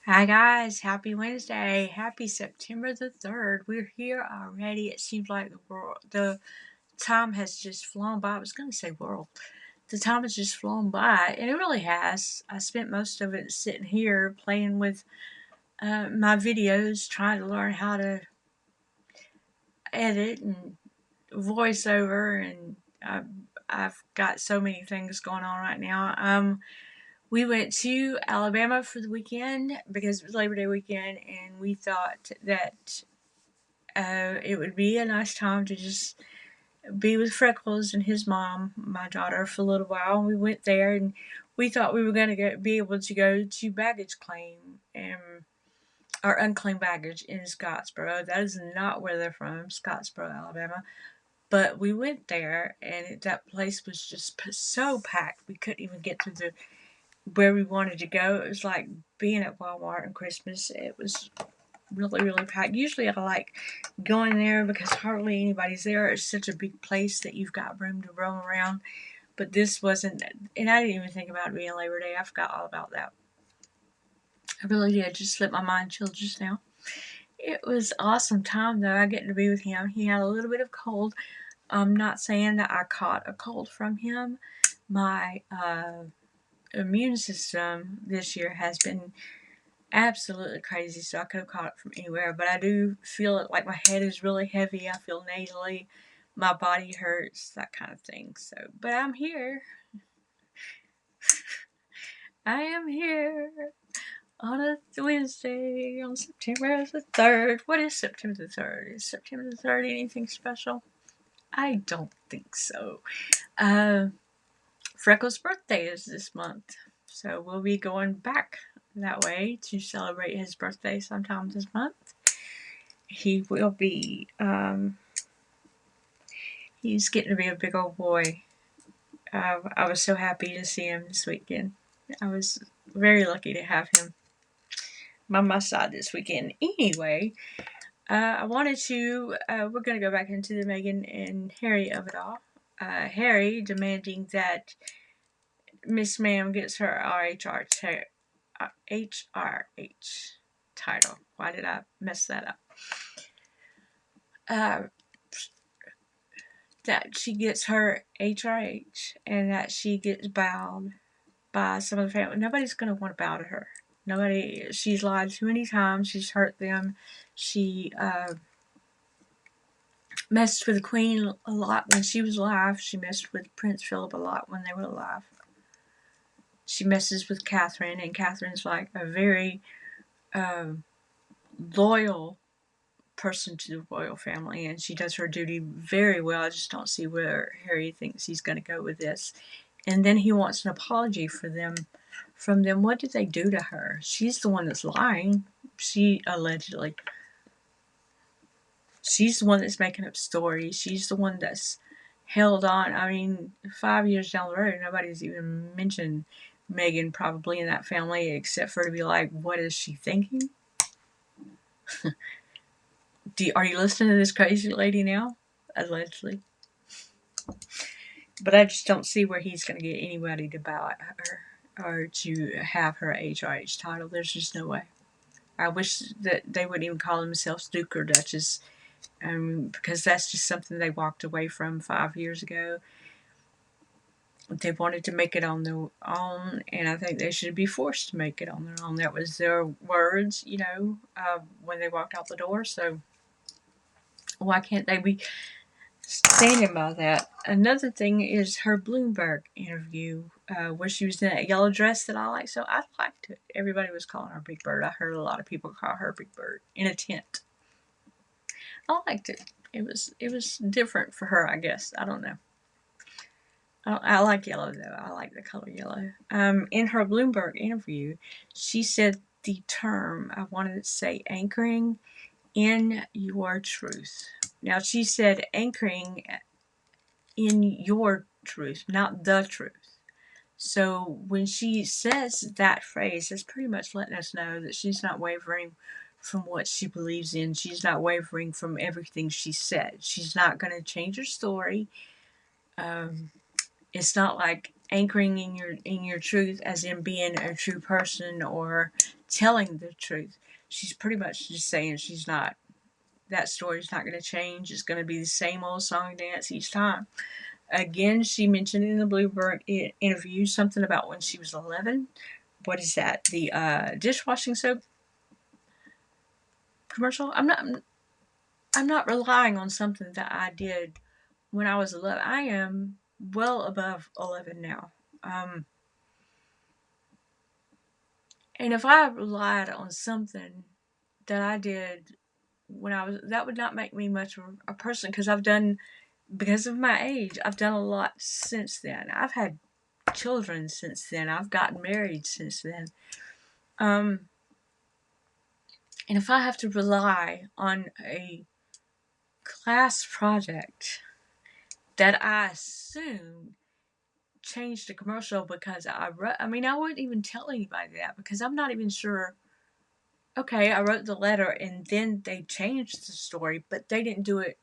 Hi guys, happy Wednesday. Happy September the 3rd. We're here already. It seems like the time has just flown by. I was going to say world. The time has just flown by, and it really has. I spent most of it sitting here playing with my videos, trying to learn how to edit and voice over, and I've got so many things going on right now. We went to Alabama for the weekend because it was Labor Day weekend, and we thought that it would be a nice time to just be with Freckles and his mom, my daughter, for a little while. We went there, and we thought we were going to be able to go to baggage claim or unclaimed baggage in Scottsboro. That is not where they're from, Scottsboro, Alabama. But we went there, and that place was just so packed. We couldn't even get to the where we wanted to go. It was like being at Walmart on Christmas. It was really, really packed. Usually I like going there because hardly anybody's there. It's such a big place that you've got room to roam around. But this wasn't, and I didn't even think about it being Labor Day. I forgot all about that. I really did. Just let my mind chill just now. It was awesome time though. I get to be with him. He had a little bit of cold. I'm not saying that I caught a cold from him. My immune system this year has been absolutely crazy, so I could have caught it from anywhere. But I do feel it like my head is really heavy. I feel nasally. My body hurts, that kind of thing. So, but I'm here. I am here on a Wednesday on September the 3rd. What is September the 3rd? Is September the 3rd anything special? I don't think so. Uh, Freckles' birthday is this month, so we'll be going back that way to celebrate his birthday sometime this month. He will be, he's getting to be a big old boy. I was so happy to see him this weekend. I was very lucky to have him by my side this weekend. Anyway, I wanted to, we're going to go back into the Meghan and Harry of it all. Harry demanding that Miss Ma'am gets her HRH title. Why did I mess that up? Uh, that she gets her HRH and that she gets bowed by some of the family. Nobody's going to want to bow to her. Nobody. She's lied too many times. She's hurt them. She messed with the Queen a lot when she was alive. She messed with Prince Philip a lot when they were alive. She messes with Catherine, and Catherine's like a very loyal person to the royal family, and she does her duty very well. I just don't see where Harry thinks he's going to go with this. And then he wants an apology from them. What did they do to her? She's the one that's lying. She's the one that's making up stories. She's the one that's held on. I mean, 5 years down the road, nobody's even mentioned Meghan probably in that family except for to be like, what is she thinking? Are you listening to this crazy lady now? Allegedly. But I just don't see where he's going to get anybody to bow at her or to have her HRH title. There's just no way. I wish that they wouldn't even call themselves Duke or Duchess, because that's just something they walked away from 5 years ago. They wanted to make it on their own, and I think they should be forced to make it on their own. That was their words, when they walked out the door. So why can't they be standing by that? Another thing is her Bloomberg interview, where she was in that yellow dress that I like. So I liked it. Everybody was calling her Big Bird. I heard a lot of people call her Big Bird in a tent. I liked it. It was different for her, I guess. I don't know. I like yellow though. I like the color yellow. In her Bloomberg interview, she said the term, I wanted to say anchoring in your truth. Now she said anchoring in your truth, not the truth. So when she says that phrase, that's pretty much letting us know that she's not wavering from what she believes in. She's not wavering from everything she said. She's not going to change her story. It's not like anchoring in your truth as in being a true person or telling the truth. She's pretty much just saying that story's not going to change. It's going to be the same old song and dance each time. Again, she mentioned in the Bloomberg interview something about when she was 11. What is that? The dishwashing soap commercial? I'm not relying on something that I did when I was 11. I am well above 11 now. And if I relied on something that I did when I was, that would not make me much of a person, because of my age, I've done a lot since then. I've had children since then. I've gotten married since then. And if I have to rely on a class project that I assume changed the commercial because I wouldn't even tell anybody that, because I'm not even sure. Okay, I wrote the letter and then they changed the story, but they didn't do it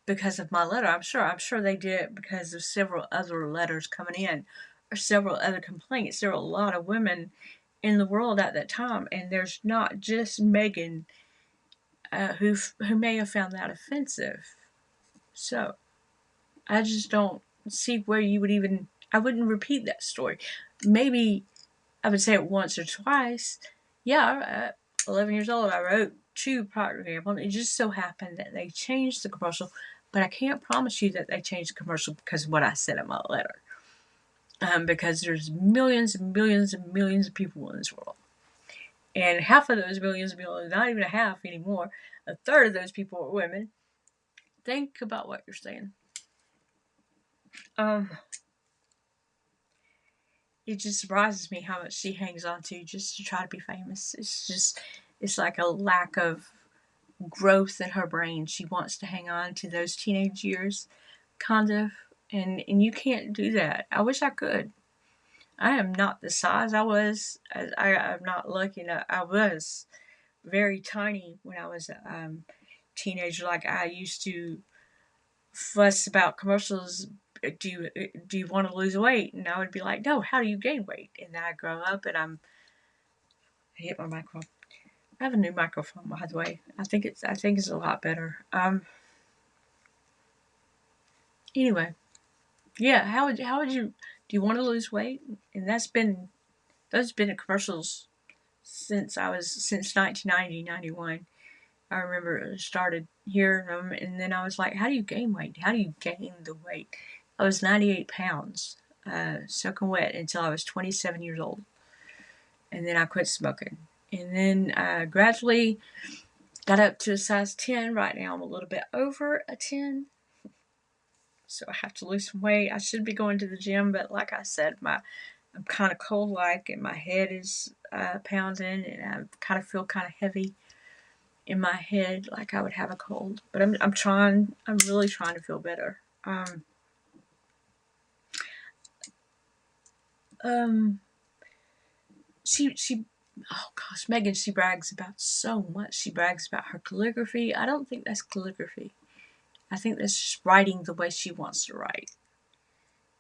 because of my letter. I'm sure they did it because of several other letters coming in, or several other complaints. There were a lot of women in the world at that time, and there's not just Meghan who may have found that offensive. So I just don't see where you would even. I wouldn't repeat that story. Maybe I would say it once or twice. Yeah, 11 years old, I wrote 2 Procter & Gamble, and it just so happened that they changed the commercial, but I can't promise you that they changed the commercial because of what I said in my letter. Because there's millions and millions and millions of people in this world. And half of those millions, not even a half anymore, a third of those people are women. Think about what you're saying. It just surprises me how much she hangs on to just to try to be famous. It's like a lack of growth in her brain. She wants to hang on to those teenage years, kind of, and you can't do that. I wish I could. I am not the size I was. I'm not lucky enough. I was very tiny when I was a teenager. Like, I used to fuss about commercials. Do you want to lose weight? And I would be like, no. How do you gain weight? And then I grow up and I hit my microphone. I have a new microphone, by the way. I think it's a lot better. Anyway, yeah. How would you? Do you want to lose weight? And those have been in commercials since 1990, 91. I remember it started hearing them, and then I was like, how do you gain weight? How do you gain the weight? I was 98 pounds, soaking wet, until I was 27 years old. And then I quit smoking. And then I gradually got up to a size 10. Right now I'm a little bit over a 10. So I have to lose some weight. I should be going to the gym, but like I said, I'm kind of cold-like, and my head is pounding, and I kind of feel kind of heavy in my head, like I would have a cold. But I'm really trying to feel better. She oh gosh, Meghan, she brags about so much. She brags about her calligraphy. I don't think that's calligraphy. I think that's just writing the way she wants to write.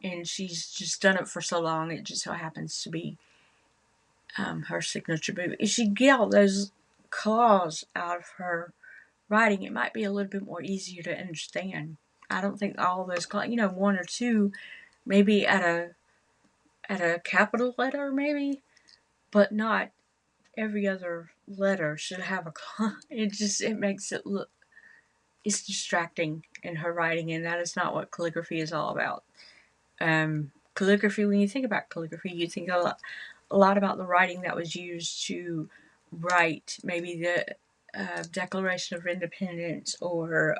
And she's just done it for so long, it just so happens to be her signature move. If she get all those claws out of her writing, it might be a little bit more easier to understand. I don't think all those claws, 1 or 2, maybe at a capital letter, maybe, but not every other letter should have a claw. It makes it look, it's distracting in her writing, and that is not what calligraphy is all about. Calligraphy, when you think about calligraphy, you think a lot about the writing that was used to write maybe the Declaration of Independence, or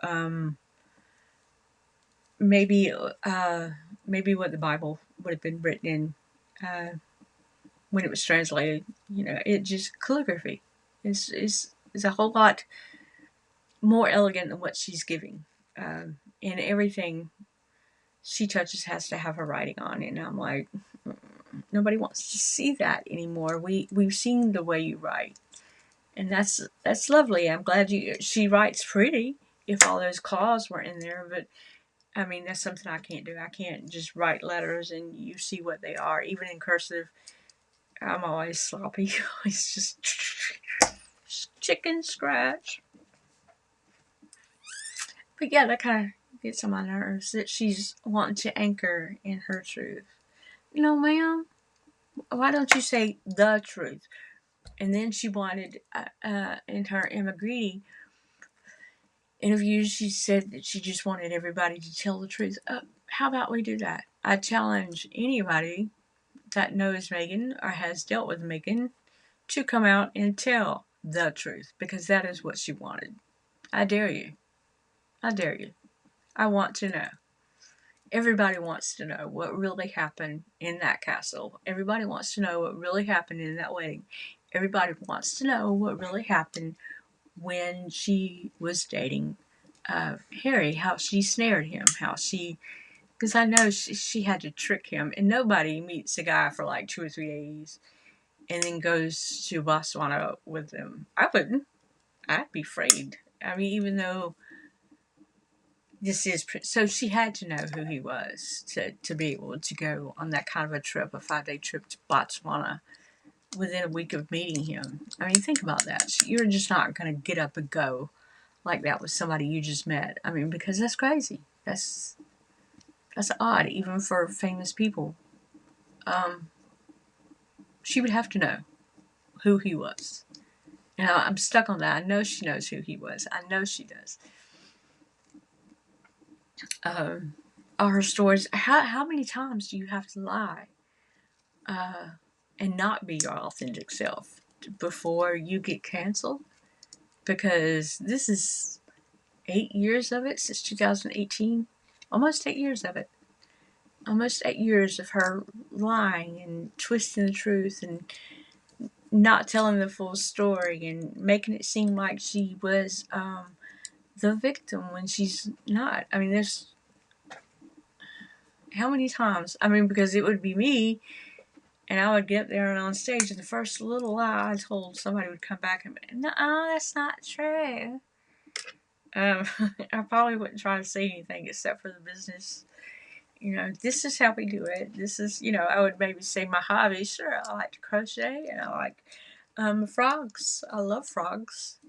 maybe what the Bible would have been written in when it was translated. It just, calligraphy is a whole lot more elegant than what she's giving. And everything she touches has to have her writing on, and I'm like, nobody wants to see that anymore. We've seen the way you write, and that's lovely. I'm glad she writes pretty. If all those claws were in there, but I mean, that's something I can't do. I can't just write letters and you see what they are, even in cursive. I'm always sloppy. It's just chicken scratch. But yeah, that kind of gets on my nerves that she's wanting to anchor in her truth. You know, ma'am, why don't you say the truth? And then she wanted, in her Emma Greedy interview, she said that she just wanted everybody to tell the truth. How about we do that? I challenge anybody that knows Meghan or has dealt with Meghan to come out and tell the truth, because that is what she wanted. I dare you. I dare you. I want to know. Everybody wants to know what really happened in that castle. Everybody wants to know what really happened in that wedding. Everybody wants to know what really happened when she was dating Harry, how she snared him, how she, because I know she had to trick him, and nobody meets a guy for like 2 or 3 days and then goes to Botswana with them. I wouldn't. I'd be afraid. I mean, even though this is, so she had to know who he was to be able to go on that kind of a trip, a 5-day trip to Botswana within a week of meeting him. I mean, think about that. You're just not going to get up and go like that with somebody you just met. I mean, because that's crazy. That's odd, even for famous people. She would have to know who he was. And I'm stuck on that. I know she knows who he was. I know she does. All her stories. How many times do you have to lie and not be your authentic self before you get canceled? Because this is 8 years of it since 2018. Almost 8 years of it. Almost 8 years of her lying and twisting the truth and not telling the full story and making it seem like she was the victim when she's not. I mean, there's how many times? I mean, because it would be me, and I would get there and on stage, and the first little lie I told somebody would come back and be, no, that's not true. I probably wouldn't try to say anything except for the business. You know, this is how we do it. This is, you know, I would maybe say my hobby. Sure, I like to crochet and I like frogs. I love frogs.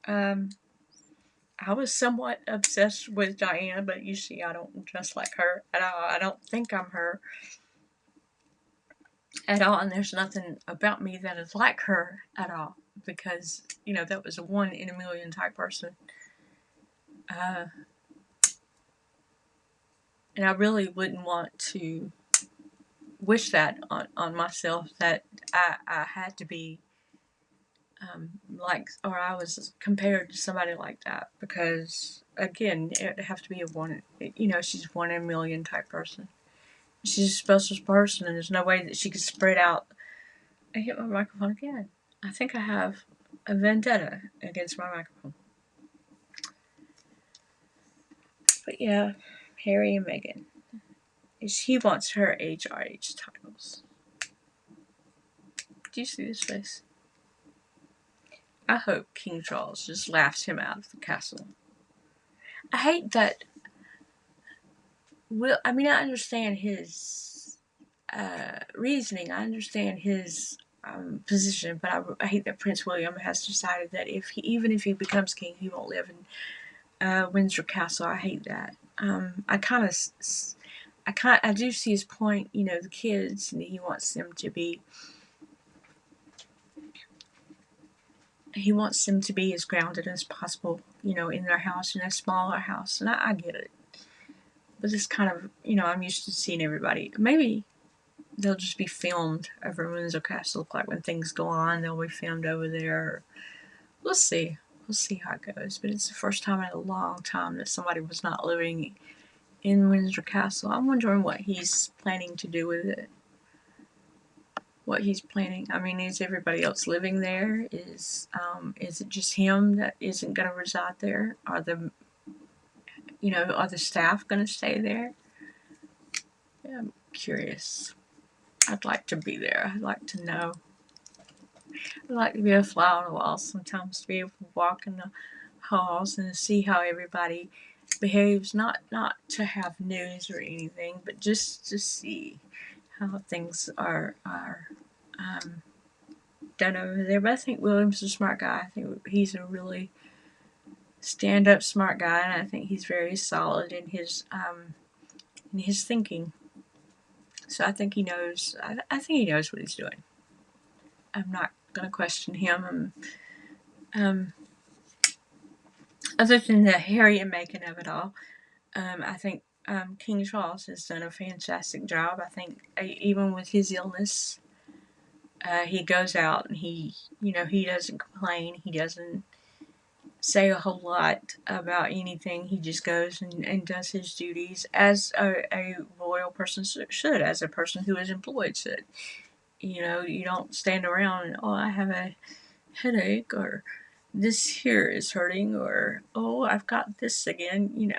I was somewhat obsessed with Diana, but you see, I don't dress like her at all. I don't think I'm her at all, and there's nothing about me that is like her at all, because, you know, that was a 1 in a million type person. And I really wouldn't want to wish that on myself, that I had to be like, or I was compared to somebody like that, because again, it'd have to be a 1, you know, she's 1 in a million type person. She's a special person, and there's no way that she could spread out. I hit my microphone again. I think I have a vendetta against my microphone. But yeah, Harry and Meghan. He wants her HRH titles. Do you see this face? I hope King Charles just laughs him out of the castle. I hate that. Well, I mean, I understand his reasoning. I understand his position, but I hate that Prince William has decided that even if he becomes king, he won't live in Windsor Castle. I hate that. I do see his point. You know, the kids, and he wants them to be. He wants them to be as grounded as possible, you know, in their house, in a smaller house, and I get it. But it's kind of, you know, I'm used to seeing everybody. Maybe they'll just be filmed over Windsor Castle, like when things go on, they'll be filmed over there. We'll see. We'll see how it goes. But it's the first time in a long time that somebody was not living in Windsor Castle. I'm wondering what he's planning to do with it. What he's planning. I mean, is everybody else living there? Is it just him that isn't going to reside there? Are the staff going to stay there? Yeah, I'm curious. I'd like to be there. I'd like to know. I'd like to be a fly on the wall sometimes, to be able to walk in the halls and see how everybody behaves. Not to have news or anything, but just to see how things are done over there. But I think William's a smart guy. I think he's a really stand-up smart guy, and I think he's very solid in his thinking. So I think he knows. I think he knows what he's doing. I'm not gonna question him. Other than the Harry and Meghan of it all, I think King Charles has done a fantastic job. I think even with his illness, he goes out and he doesn't complain. He doesn't say a whole lot about anything. He just goes and does his duties as a royal person should, as a person who is employed should. You don't stand around and, oh, I have a headache, or this here is hurting, or, oh, I've got this again.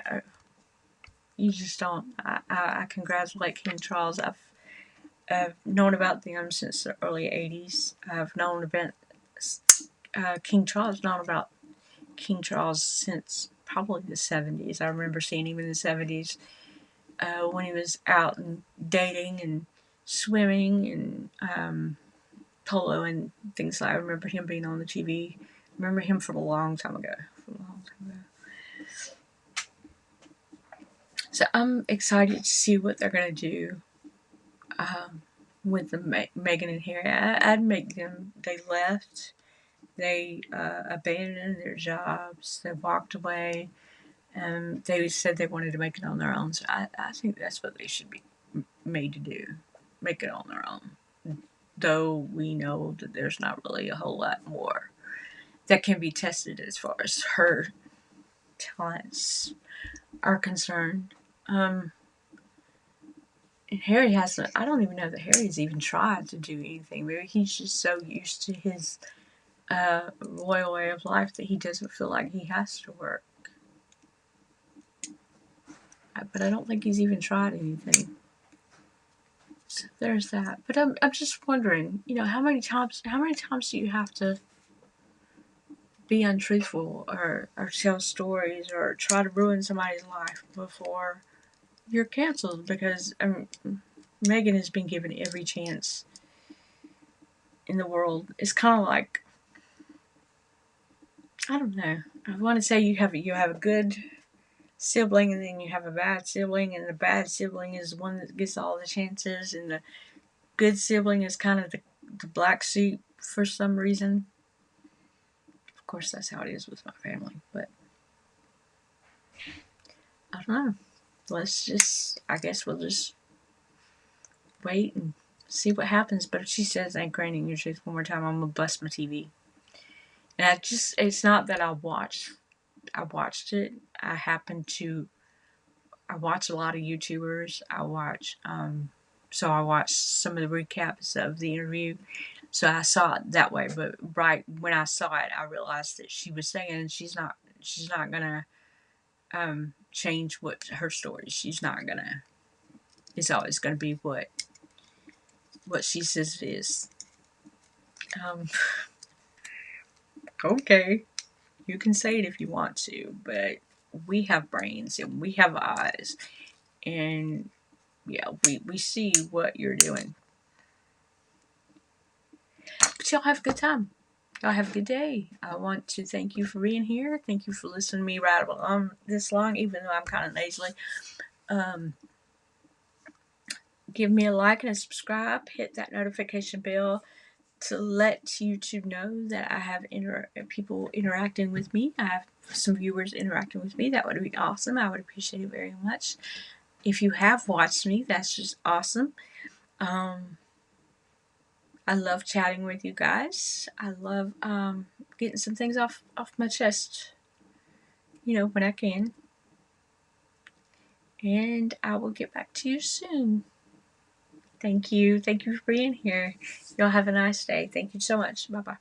You just don't. I congratulate King Charles. I've known about them since the early 80s. I've known about King Charles, known about King Charles since probably the 70s. I remember seeing him in the 70s when he was out and dating and swimming and polo and things like that. I remember him being on the TV. I remember him from a long time ago. So I'm excited to see what they're going to do with the Meghan and Harry. I'd make them, they left. They abandoned their jobs. They walked away. They said they wanted to make it on their own. So I think that's what they should be made to do. Make it on their own. Though we know that there's not really a whole lot more that can be tested as far as her talents are concerned. And Harry hasn't, I don't even know that Harry's even tried to do anything. Maybe he's just so used to his royal way of life that he doesn't feel like he has to work. But I don't think he's even tried anything. So there's that. But I'm just wondering, how many times do you have to be untruthful or tell stories or try to ruin somebody's life before you're canceled? Because Meghan has been given every chance in the world. It's kind of like, I don't know. I want to say you have a good sibling and then you have a bad sibling, and the bad sibling is the one that gets all the chances, and the good sibling is kind of the black sheep for some reason. Of course, that's how it is with my family, but I don't know. I guess we'll just wait and see what happens. But if she says ain't granting your truth one more time, I'm gonna bust my TV. And it's not that I watched it. I watch a lot of YouTubers. I watched some of the recaps of the interview. So I saw it that way, but right when I saw it, I realized that she was saying she's not gonna change what her story. She's not gonna. It's always gonna be what she says it is. Okay, you can say it if you want to, but we have brains and we have eyes, and yeah, we see what you're doing. But y'all have a good time. Y'all have a good day. I want to thank you for being here. Thank you for listening to me rattle on this long, even though I'm kind of nasally. Give me a like and a subscribe. Hit that notification bell to let YouTube know that I have people interacting with me. I have some viewers interacting with me. That would be awesome. I would appreciate it very much. If you have watched me, that's just awesome. I love chatting with you guys. I love getting some things off my chest, when I can. And I will get back to you soon. Thank you. Thank you for being here. Y'all have a nice day. Thank you so much. Bye-bye.